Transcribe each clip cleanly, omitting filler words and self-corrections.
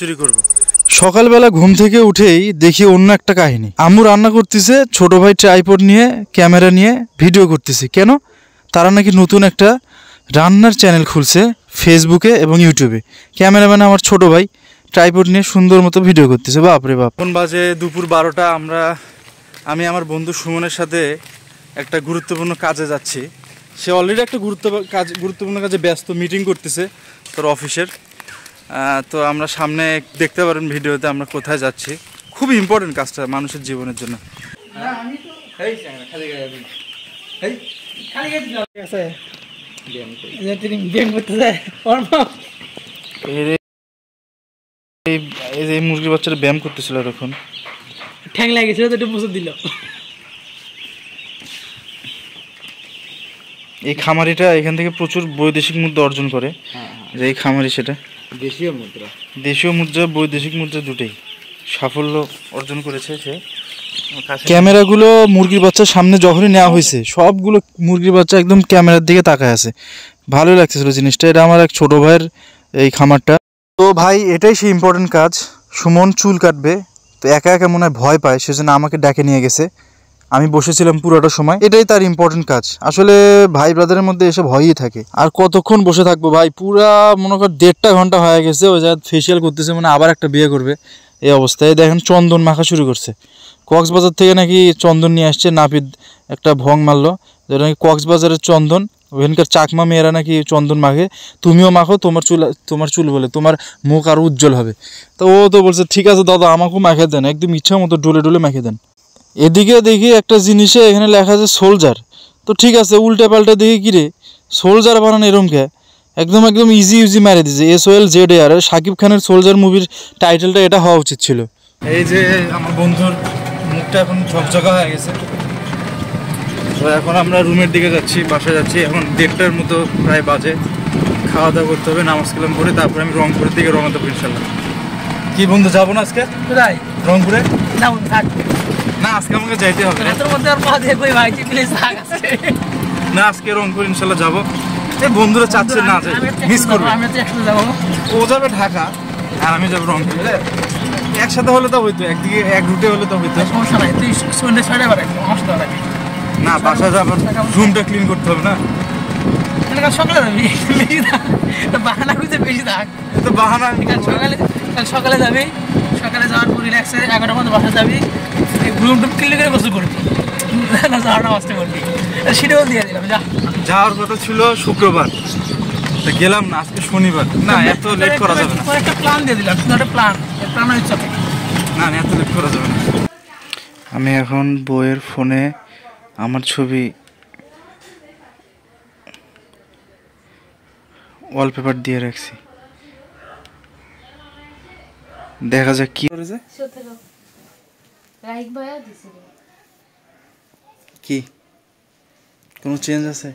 চুরি করব। সকালবেলা ঘুম থেকে উঠেই দেখি অন্য একটা কাহিনী। আম্মু রান্না করতেছে, ছোট ভাই ট্রাইপড নিয়ে ক্যামেরা নিয়ে ভিডিও করতেছে। কেন? তারা নাকি নতুন একটা রান্নার চ্যানেল খুলছে ফেসবুকে এবং ইউটিউবে। ক্যামেরাম্যান আমার ছোট ভাই ট্রাইপড নিয়ে সুন্দর মতো ভিডিও করতেছে। বাপরে বাপ। এখন বাজে দুপুর 12টা। আমি আমার বন্ধু সুমনের সাথে একটা গুরুত্বপূর্ণ কাজে যাচ্ছি। সে অলরেডি একটা গুরুত্বপূর্ণ কাজে ব্যস্ত, মিটিং করতেছে তোর অফিসের। তো আমরা সামনে দেখতে পারেন ভিডিওতে আমরা কোথায় যাচ্ছি। খুবই ইম্পর্টেন্ট কাজটা মানুষের জীবনের জন্য। এই মুরগির বাচ্চাটা ব্যায়াম করতেছিল তখন, ঠ্যাং লাগেছিল তো একটু মুছে দিল। এই খামারিটা এখান থেকে প্রচুর বৈদেশিক মুদ্রা অর্জন করে। যে এই খামারি, সেটা দেশীয় মুদ্রা বৈদেশিক মুদ্রা দুটোই সাফল্য অর্জন করেছে সে। ক্যামেরাগুলো মুরগির বাচ্চার সামনে যখনই নেওয়া হয়েছে সবগুলো মুরগির বাচ্চা একদম ক্যামেরার দিকে তাকায় আছে। ভালোই লাগতেছিল জিনিসটা। এটা আমার এক ছোট ভাইয়ের এই খামারটা। তো ভাই এটাই সেই ইম্পর্টেন্ট কাজ। সুমন চুল কাটবে, তো একা একা মনে হয় ভয় পায়, সেজন্য আমাকে ডাকে নিয়ে গেছে। আমি বসেছিলাম পুরোটা সময়। এটাই তার ইম্পর্টেন্ট কাজ। আসলে ভাই ব্রাদারের মধ্যে এসব হয়েই থাকে। আর কতক্ষণ বসে থাকবো ভাই? পুরা মনে কর 1.5 ঘন্টা হয়ে গেছে। ওই জায়গায় ফেসিয়াল করতেছে, মানে আবার একটা বিয়ে করবে এই অবস্থায়। দেখেন চন্দন মাখা শুরু করছে। কক্সবাজার থেকে নাকি চন্দন নিয়ে আসছে। নাপিত একটা ভং মারলো, যেটা নাকি কক্সবাজারের চন্দন। ওখানকার চাকমা মেয়েরা নাকি চন্দন মাখে। তুমিও মাখো, তোমার চুল বলে তোমার মুখ আরও উজ্জ্বল হবে। তো ও তো বলছে ঠিক আছে দাদা, আমাকেও মাখিয়ে দেন, একদম ইচ্ছা মতো ডুলে ডুলে মাখিয়ে দেন। এদিকে দেখি একটা জিনিসে এখানে লেখা আছে সোলজার। তো ঠিক আছে, উল্টে পাল্টে দেখি কিরে সোলজার বানানো এরম কে? একদম ইজি মারে দিয়েছে। SOLZAR। শাকিব খানের সোলজার মুভির টাইটেলটা এটা হওয়া উচিত ছিল। এই যে আমার বন্ধুর মুখটা এখন ঝকঝকা হয়ে গেছে। তো এখন আমরা রুমের দিকে যাচ্ছি, বাসায় যাচ্ছি। এখন 1:30টার মতো প্রায় বাজে। খাওয়া দাওয়া করতে হবে, নামাজ কালাম করে তারপরে আমি রংপুরের দিকে রওনা দেবো ইনশাল্লাহ। কি বন্ধু, যাবো না আজকে রংপুরে? না, আজকে আমাকে যাইতে হবে। না, আজকে রংপুর ইনশাল্লাহ যাবো। এই বন্ধুরা চাচ্ছে না, মিস করবে। ও যাবে ঢাকা আর আমি যাবো রংপুর। একসাথে হলে তো হইতো, একদিকে এক রুটে হলে তো হইতো। সমস্যা নাই, তুই না বাসা যাবার রুমটা ক্লিন করতে হবে না? সকালে যাবি, বাহানা খুঁজে বেশি থাক। তো বাহানা সকালে যাবি, সকালে যাওয়ার পর রিল্যাক্সে 11টার মধ্যে বাসা যাবি, রুম টুম ক্লিন করে গোসল করবি, যাওয়াটা আসতে করবি। সেটাও দিয়ে দিলাম। যাওয়ার কথা ছিল শুক্রবার, গেলাম না, আজকে শনিবার। না, এত লেট করা যাবে না। একটা প্ল্যান দিয়ে দিলাম, একটা প্ল্যান ইচ্ছা থেকে। না, এত লেট করা যাবে না। আমি এখন বইয়ের ফোনে আমার ছবি ওয়ালপেপার দিয়ে রাখছি। দেখা যাক কি করেছে। কি কোনো চেঞ্জ আছে?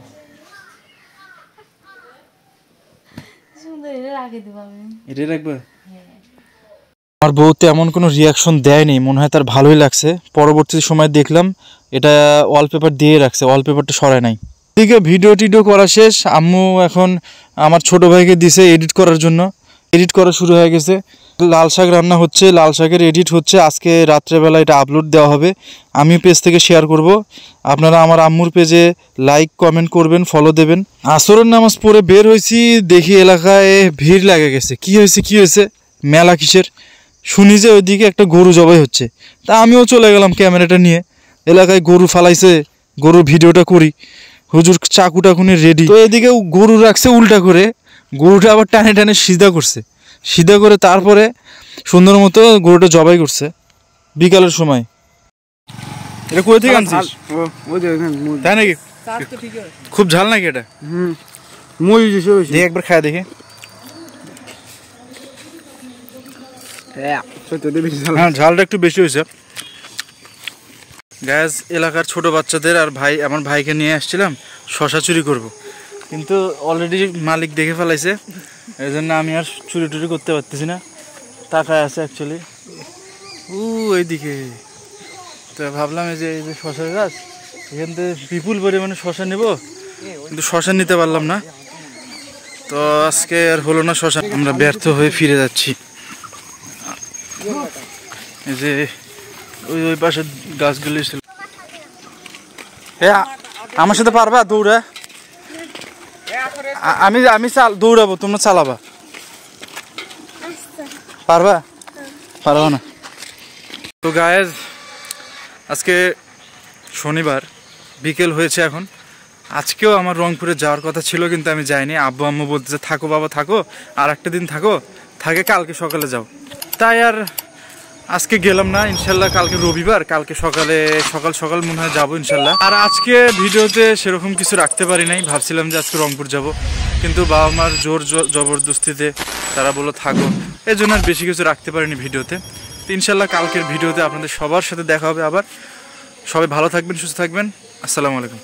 এটাই রাখবে। আমার বউ তেমন কোনো রিয়াকশন দেয়নি, মনে হয় তার ভালোই লাগছে। পরবর্তী সময় দেখলাম এটা ওয়ালপেপার দিয়ে রাখছে, ওয়ালপেপারটা সরায় নাই। এদিকে ভিডিও টিডিও করা শেষ। আম্মু এখন আমার ছোট ভাইকে দিছে এডিট করার জন্য। এডিট করা শুরু হয়ে গেছে। লাল শাক রান্না হচ্ছে, লাল শাকের এডিট হচ্ছে। আজকে রাত্রেবেলা এটা আপলোড দেওয়া হবে। আমি পেজ থেকে শেয়ার করব। আপনারা আমার আম্মুর পেজে লাইক কমেন্ট করবেন, ফলো দেবেন। আসরের নামাজ পড়ে বের হয়েছি, দেখি এলাকায় ভিড় লাগে গেছে। কি হয়েছে মেলা কিসের? শুনি যে ওইদিকে একটা গরু জবাই হচ্ছে। তা আমিও চলে গেলাম ক্যামেরাটা নিয়ে। এলাকায় গরু ফালাইছে, গরুর ভিডিওটা করি। হুজুর চাকু টাকুনি রেডি। তো এদিকে গরু রাখছে উল্টা করে, গরুটা আবার টানে টানে সিধা করে তারপরে সুন্দর মতো গরুটা জবাই করছে বিকালের সময়। এটা কোথা থেকে আনছিস? তাই নাকি? খুব ঝাল নাকি এটা? দেখি একবার খায় দেখি। হ্যাঁ, ঝালটা একটু বেশি হয়েছে। গ্যাস এলাকার ছোট বাচ্চাদের আর আমার ভাইকে নিয়ে আসছিলাম শশা চুরি করব, কিন্তু অলরেডি মালিক দেখে ফেলাইছে। এই জন্য আমি আর চুরি টুরি করতে পারতেছি না। তাকায় আছে অ্যাকচুয়ালি এইদিকে। তো ভাবলাম এই যে শশার গাছ, এখান থেকে বিপুল পরিমাণে শশা নেব, কিন্তু শশা নিতে পারলাম না। তো আজকে আর হলো না শশা, আমরা ব্যর্থ হয়ে ফিরে যাচ্ছি। এই যে ওই পাশে গাছগুলি ছিল। হ্যাঁ আমার সাথে পারবা দৌড়া? আমি দৌড়াবো, তোমরা চালাবা। পারবা? পারবা না। তো গায়েস আজকে শনিবার বিকেল হয়েছে এখন। আজকেও আমার রংপুরে যাওয়ার কথা ছিল, কিন্তু আমি যাইনি। আব্বু আম্মু বলতেছে থাকো বাবা থাকো, আর একটা দিন থাকো, কালকে সকালে যাও। তাই আর আজকে গেলাম না। ইনশাল্লাহ কালকে রবিবার, কালকে সকাল মনে হয় যাবো ইনশাল্লাহ। আর আজকে ভিডিওতে সেরকম কিছু রাখতে পারি নাই, ভাবছিলাম যে আজকে রংপুর যাব, কিন্তু বাবা মার জোর জবরদস্তিতে তারা বললো থাকো, এই জন্য আর বেশি কিছু রাখতে পারিনি ভিডিওতে। তো ইনশাল্লাহ কালকের ভিডিওতে আপনাদের সবার সাথে দেখা হবে আবার। সবাই ভালো থাকবেন, সুস্থ থাকবেন। আসসালামু আলাইকুম।